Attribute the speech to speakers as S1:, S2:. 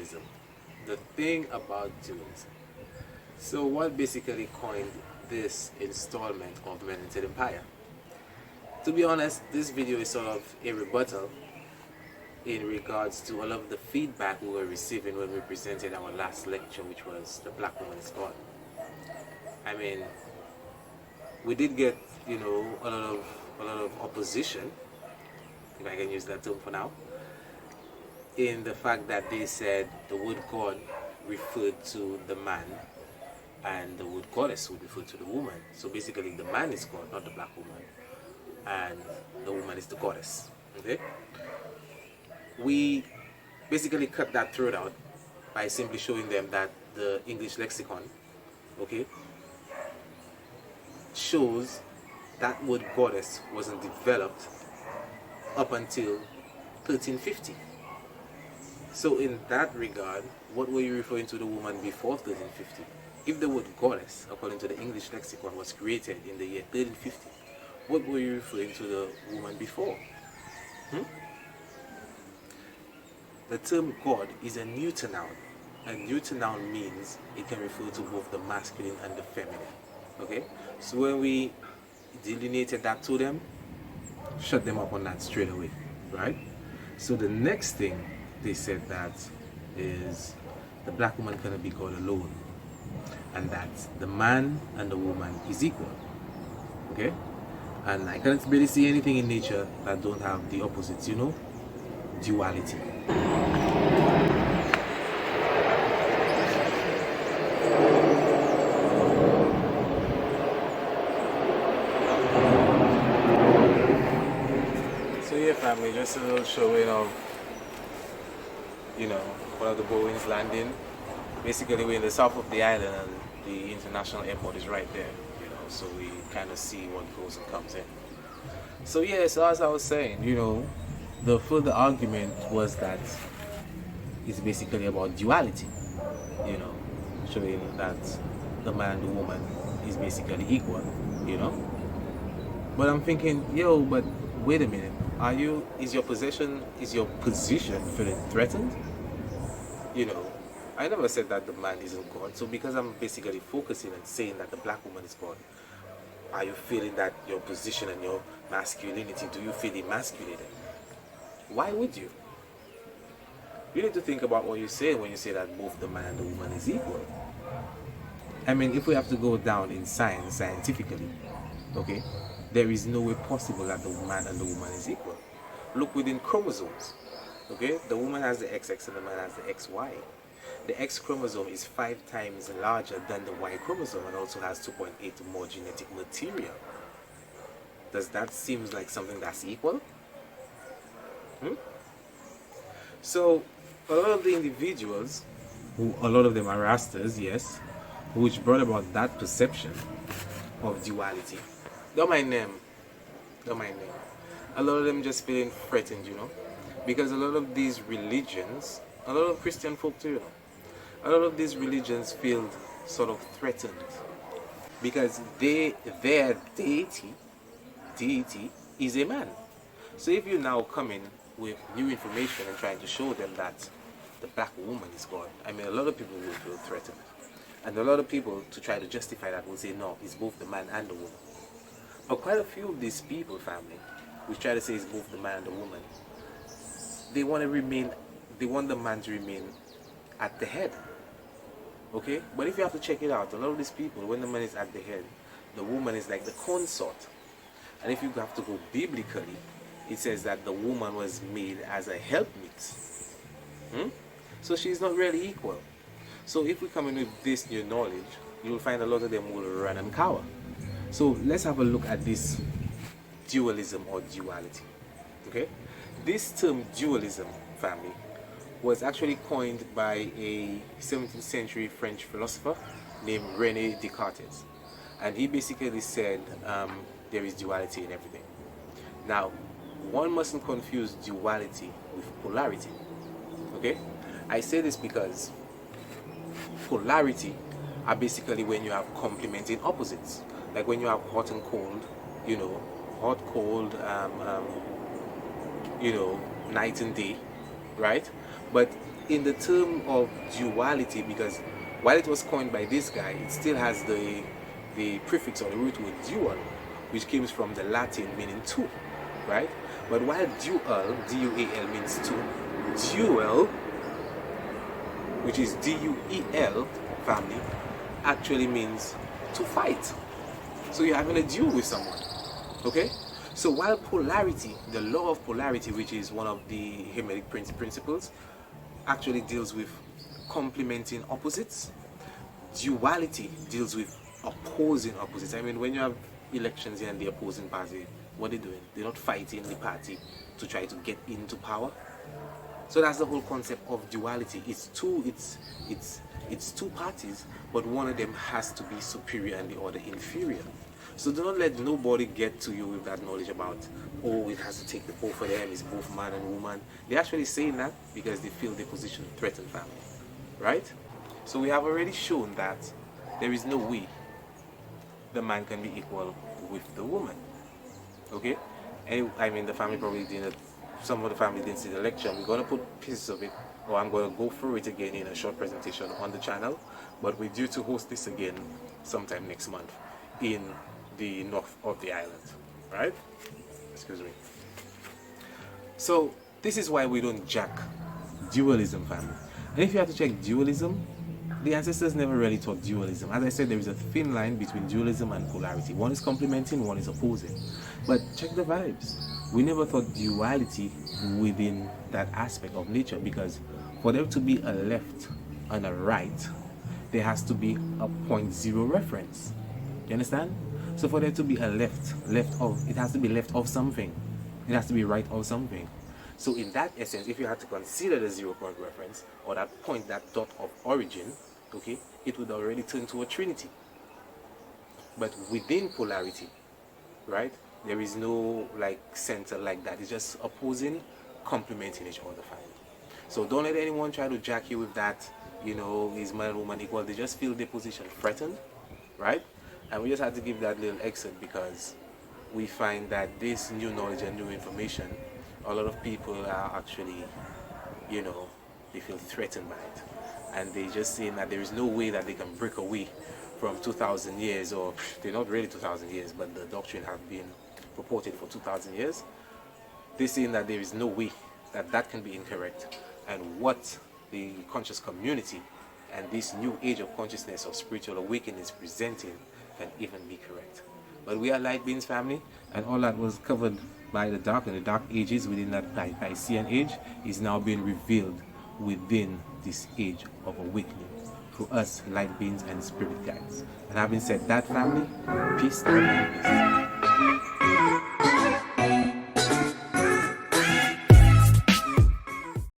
S1: dualism. The thing about dualism. So what basically coined this installment of Melanated Empire? To be honest, this video is sort of a rebuttal in regards to all of the feedback we were receiving when we presented our last lecture, which was The Black Woman is God. I mean, we did get, a lot of opposition, if I can use that term for now, in the fact that they said the word God referred to the man and the word goddess would refer to the woman. So basically the man is God, not the black woman, and the woman is the goddess. Okay? We basically cut that throat out by simply showing them that the English lexicon, okay, shows that word goddess wasn't developed up until 1350. So in that regard, what were you referring to the woman before 1350? If the word goddess, according to the English lexicon, was created in the year 1350, what were you referring to the woman before? The term God is a neuter noun. A neuter noun means it can refer to both the masculine and the feminine. Okay? So when we delineated that to them, shut them up on that straight away. Right? So the next thing they said that is the black woman cannot be God alone. And that the man and the woman is equal. Okay? And I can't really see anything in nature that don't have the opposites, duality. So yeah, family, just a little showing of, one of the Boeings landing. Basically, we're in the south of the island and the international airport is right there, so we kind of see what goes and comes in. So yeah, so as I was saying, the further argument was that it's basically about duality, showing that the man and the woman is basically equal, But I'm thinking, but wait a minute, is your position feeling threatened? I never said that the man isn't God. So because I'm basically focusing and saying that the black woman is God, are you feeling that your position and your masculinity, do you feel emasculated? Why would you? You need to think about what you say when you say that both the man and the woman is equal. I mean, if we have to go down in science, scientifically, okay, there is no way possible that the man and the woman is equal. Look within chromosomes, okay? The woman has the XX and the man has the XY. The X chromosome is 5 times larger than the Y chromosome and also has 2.8 more genetic material. Does that seem like something that's equal? So, a lot of the individuals, a lot of them are Rastas, yes, which brought about that perception of duality. Don't mind them. A lot of them just feeling threatened, because a lot of these religions, a lot of Christian folk too, a lot of these religions feel sort of threatened because their deity is a man. So if you now come in with new information and trying to show them that the black woman is God, I mean, a lot of people will feel threatened. And a lot of people, to try to justify that, will say, no, it's both the man and the woman. But quite a few of these people, family, which try to say it's both the man and the woman, they want the man to remain at the head. Okay? But if you have to check it out, a lot of these people, when the man is at the head, the woman is like the consort. And if you have to go biblically, it says that the woman was made as a helpmeet. So she's not really equal. So if we come in with this new knowledge, you'll find a lot of them will run and cower. So let's have a look at this dualism or duality. Okay? This term dualism, family, was actually coined by a 17th century French philosopher named René Descartes. And he basically said there is duality in everything. Now, one mustn't confuse duality with polarity. Okay? I say this because polarity are basically when you have complementing opposites. Like when you have hot and cold, hot, cold, night and day, right? But in the term of duality, because while it was coined by this guy, it still has the prefix or the root word dual, which comes from the Latin meaning two, right? But while dual, D-U-A-L, means two, duel, which is D-U-E-L, family, actually means to fight. So you're having a duel with someone, okay? So while polarity, the law of polarity, which is one of the Hermetic principles, actually deals with complementing opposites, duality deals with opposing opposites. I mean, when you have elections and the opposing party, what are they doing? They're not fighting the party to try to get into power. So that's the whole concept of duality. It's two parties, but one of them has to be superior and the other inferior. So do not let nobody get to you with that knowledge about, oh, it has to take the both of them, it's both man and woman. They're actually saying that because they feel their position threatened family, right? So we have already shown that there is no way the man can be equal with the woman, okay? And I mean, the family probably didn't, some of the family didn't see the lecture. We're going to put pieces of it, or I'm going to go through it again in a short presentation on the channel, but we're due to host this again sometime next month in the north of the island, right? Excuse me. So this is why we don't jack dualism, family. And if you have to check dualism, the ancestors never really taught dualism. As I said, there is a thin line between dualism and polarity. One is complementing, one is opposing. But check the vibes. We never thought duality within that aspect of nature, because for there to be a left and a right, there has to be a point zero reference. You understand? So for there to be a left of, it has to be left of something. It has to be right of something. So in that essence, if you had to consider the 0 point reference, or that point, that dot of origin, okay, it would already turn to a trinity. But within polarity, right, there is no like center like that. It's just opposing, complementing each other, family. So don't let anyone try to jack you with that, you know, is man and woman equal. They just feel their position threatened, right? And we just had to give that little excerpt because we find that this new knowledge and new information, a lot of people are actually, you know, they feel threatened by it. And they just saying that there is no way that they can break away from 2,000 years, or they're not really 2,000 years, but the doctrine have been purported for 2,000 years. They're saying that there is no way that that can be incorrect. And what the conscious community and this new age of consciousness of spiritual awakening is presenting can even be correct. But we are light beings, family, and all that was covered by the dark and the dark ages within that Piscean age is now being revealed within this age of awakening through us light beings and spirit guides. And having said that, family, peace and peace.